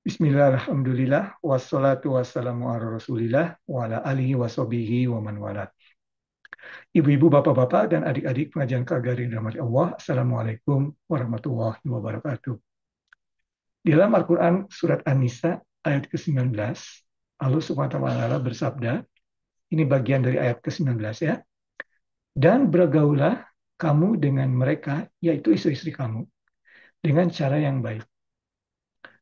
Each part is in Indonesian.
Bismillah, alhamdulillah, wassalatu wassalamu ala rasulillah, wa ala alihi wa sahbihi wa man wala. Ibu-ibu, bapak-bapak, dan adik-adik pengajian Kagarin Rahmati Allah, Assalamualaikum warahmatullahi wabarakatuh. Di dalam Al-Quran Surat An-Nisa ayat ke-19, Allah Subhanahu wa Ta'ala bersabda, ini bagian dari ayat ke-19 ya, dan bergaulah kamu dengan mereka, yaitu istri-istri kamu, dengan cara yang baik.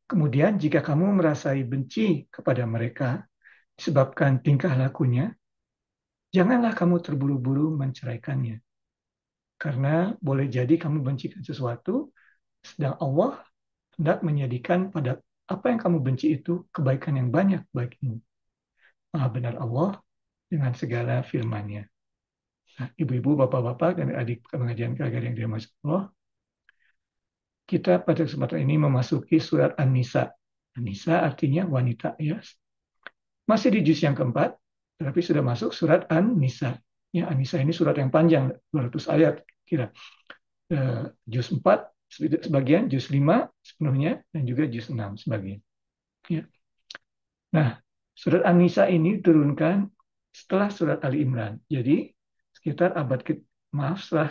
Kemudian jika kamu merasai benci kepada mereka, disebabkan tingkah lakunya, janganlah kamu terburu-buru menceraikannya. Karena boleh jadi kamu bencikan sesuatu, sedang Allah hendak menjadikan pada apa yang kamu benci itu kebaikan yang banyak bagimu. Maha benar Allah dengan segala firman-Nya. Nah, ibu-ibu, bapak-bapak, dan adik pengajian kagar yang dirahmati Allah, kita pada kesempatan ini memasuki surat An-Nisa. An-Nisa artinya wanita, ya. Masih di juz yang keempat, tetapi sudah masuk surat An-Nisa. Ya, An-Nisa ini surat yang panjang, 200 ayat kira. Juz 4 sebagian, juz 5 sepenuhnya, dan juga juz 6 sebagian. Ya. Nah, surat An-Nisa ini diturunkan setelah surat Ali Imran. Jadi, sekitar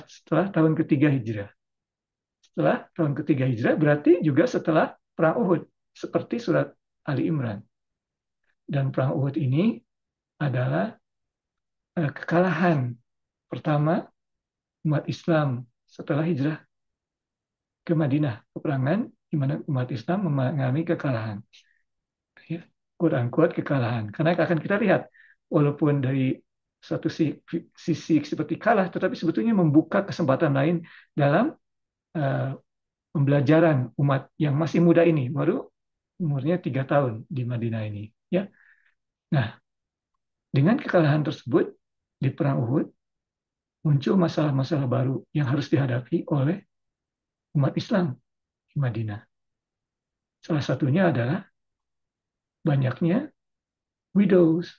setelah tahun ketiga Hijrah. Setelah tahun ketiga Hijrah berarti juga setelah Perang Uhud, seperti surat Ali Imran. Dan Perang Uhud ini adalah kekalahan pertama umat Islam setelah hijrah ke Madinah, peperangan di mana umat Islam mengalami kekalahan. Ya, quote-unquote kekalahan. Karena akan kita lihat, walaupun dari satu sisi seperti kalah, tetapi sebetulnya membuka kesempatan lain dalam uh, pembelajaran umat yang masih muda ini, baru umurnya 3 tahun di Madinah ini. Ya, nah dengan kekalahan tersebut di Perang Uhud muncul masalah-masalah baru yang harus dihadapi oleh umat Islam di Madinah. Salah satunya adalah banyaknya widows,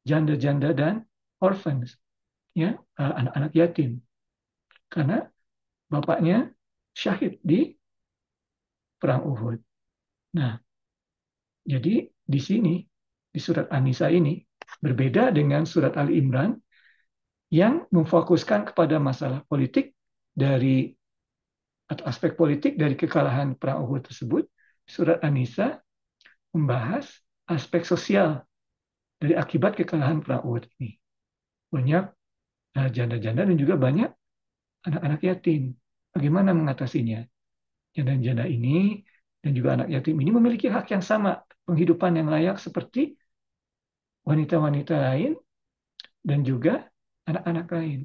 janda-janda dan orphans, ya, anak-anak yatim. Karena bapaknya syahid di perang Uhud. Nah, jadi di sini di surat An-Nisa ini berbeda dengan surat Ali Imran yang memfokuskan kepada masalah politik dari atau aspek politik dari kekalahan perang Uhud tersebut. Surat An-Nisa membahas aspek sosial dari akibat kekalahan perang Uhud ini. Banyak janda-janda dan juga banyak anak-anak yatim. Bagaimana mengatasinya? Janda-janda ini dan juga anak yatim ini memiliki hak yang sama, penghidupan yang layak seperti wanita-wanita lain dan juga anak-anak lain,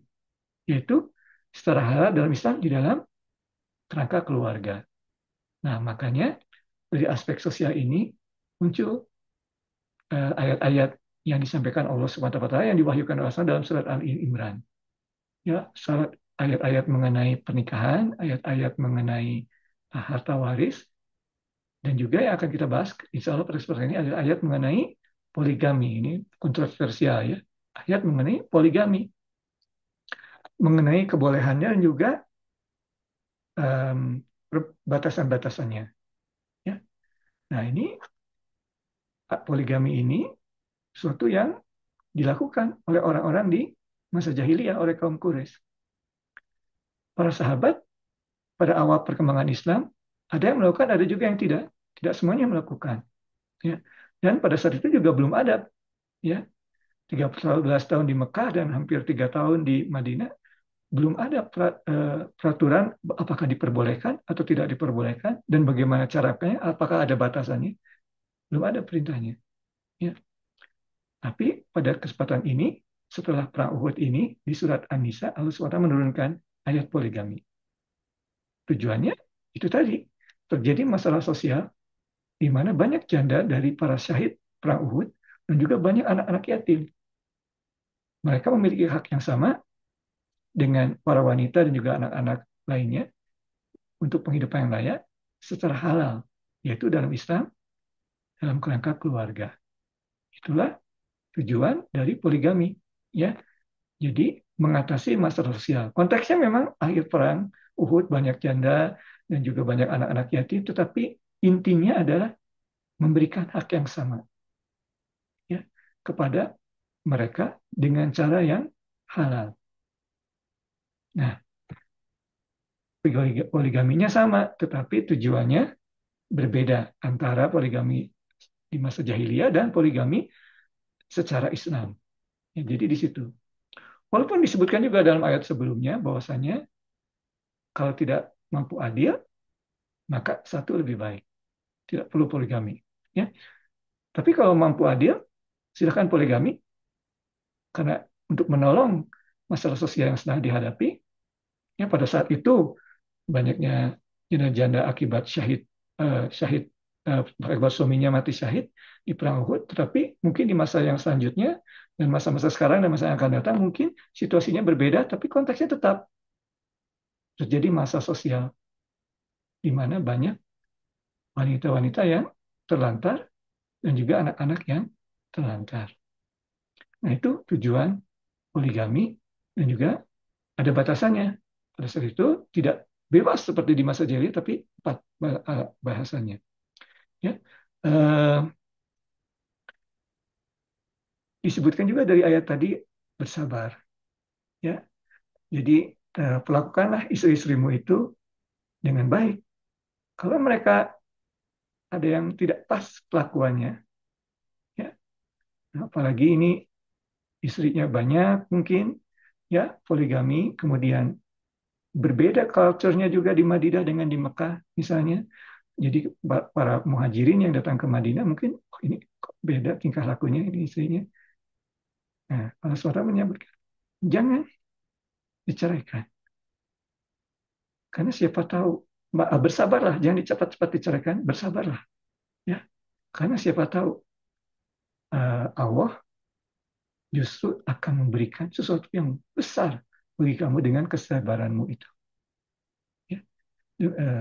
yaitu secara halal dalam Islam di dalam kerangka keluarga. Nah, makanya dari aspek sosial ini muncul ayat-ayat yang disampaikan Allah Subhanahu wa taala yang diwahyukan Rasul dalam surat Al-Imran. Ya, surat ayat-ayat mengenai pernikahan, ayat-ayat mengenai harta waris, dan juga yang akan kita bahas, insya Allah pada kesempatan ini ada ayat mengenai poligami. Ini kontroversial ya. Ayat mengenai poligami, mengenai kebolehannya dan juga um, batasan-batasannya. Ya. Nah ini poligami ini suatu yang dilakukan oleh orang-orang di masa jahiliyah oleh kaum Quraisy. Para sahabat pada awal perkembangan Islam ada yang melakukan, ada juga yang tidak. Tidak semuanya melakukan. Ya. Dan pada saat itu juga belum ada, ya, 13 tahun di Mekah dan hampir 3 tahun di Madinah, belum ada peraturan apakah diperbolehkan atau tidak diperbolehkan dan bagaimana caranya, apakah ada batasannya, belum ada perintahnya. Ya. Tapi pada kesempatan ini, setelah perang Uhud ini, di surat An-Nisa, Allah SWT menurunkan ayat poligami. Tujuannya itu tadi, terjadi masalah sosial di mana banyak janda dari para syahid perang Uhud dan juga banyak anak-anak yatim. Mereka memiliki hak yang sama dengan para wanita dan juga anak-anak lainnya untuk penghidupan yang layak secara halal, yaitu dalam Islam, dalam kerangka keluarga. Itulah tujuan dari poligami, ya. Jadi mengatasi masalah sosial. Konteksnya memang akhir perang Uhud banyak janda dan juga banyak anak-anak yatim, tetapi intinya adalah memberikan hak yang sama ya kepada mereka dengan cara yang halal. Nah, poligaminya sama, tetapi tujuannya berbeda antara poligami di masa jahiliyah dan poligami secara Islam. Ya, jadi di situ. Walaupun disebutkan juga dalam ayat sebelumnya bahwasanya kalau tidak mampu adil, maka satu lebih baik. Tidak perlu poligami. Ya. Tapi kalau mampu adil, silakan poligami karena untuk menolong masalah sosial yang sedang dihadapi, ya pada saat itu banyaknya janda-janda akibat syahid akibat suaminya mati syahid di perang Uhud, tetapi mungkin di masa yang selanjutnya dan masa-masa sekarang dan masa yang akan datang mungkin situasinya berbeda, tapi konteksnya tetap terjadi masa sosial di mana banyak wanita-wanita yang terlantar dan juga anak-anak yang terlantar. Nah, itu tujuan poligami dan juga ada batasannya. Pada saat itu tidak bebas seperti di masa jahiliyah, tapi empat bahasannya. Ya, eh, disebutkan juga dari ayat tadi bersabar. Ya, jadi perlakukanlah istri-istrimu itu dengan baik. Kalau mereka ada yang tidak pas kelakuannya, ya, apalagi ini istrinya banyak mungkin, ya poligami, kemudian berbeda culture-nya juga di Madinah dengan di Mekah misalnya. Jadi para muhajirin yang datang ke Madinah mungkin oh, ini kok beda tingkah lakunya ini istrinya. Nah, Allah SWT menyebutkan jangan diceraikan karena siapa tahu bersabarlah, jangan cepat-cepat diceraikan, bersabarlah ya. Karena siapa tahu Allah justru akan memberikan sesuatu yang besar bagi kamu dengan kesabaranmu itu. Ya.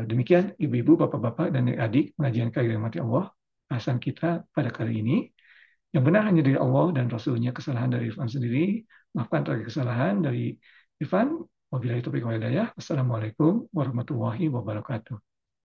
Demikian ibu-ibu, bapak-bapak, dan adik pengajian kali mati Allah. Bahasan kita pada kali ini. Yang benar hanya dari Allah dan Rasulnya, kesalahan dari Irfan sendiri. Maafkan terhadap kesalahan dari Irfan. Wabillahi taufiq wal hidayah. Wassalamualaikum warahmatullahi wabarakatuh.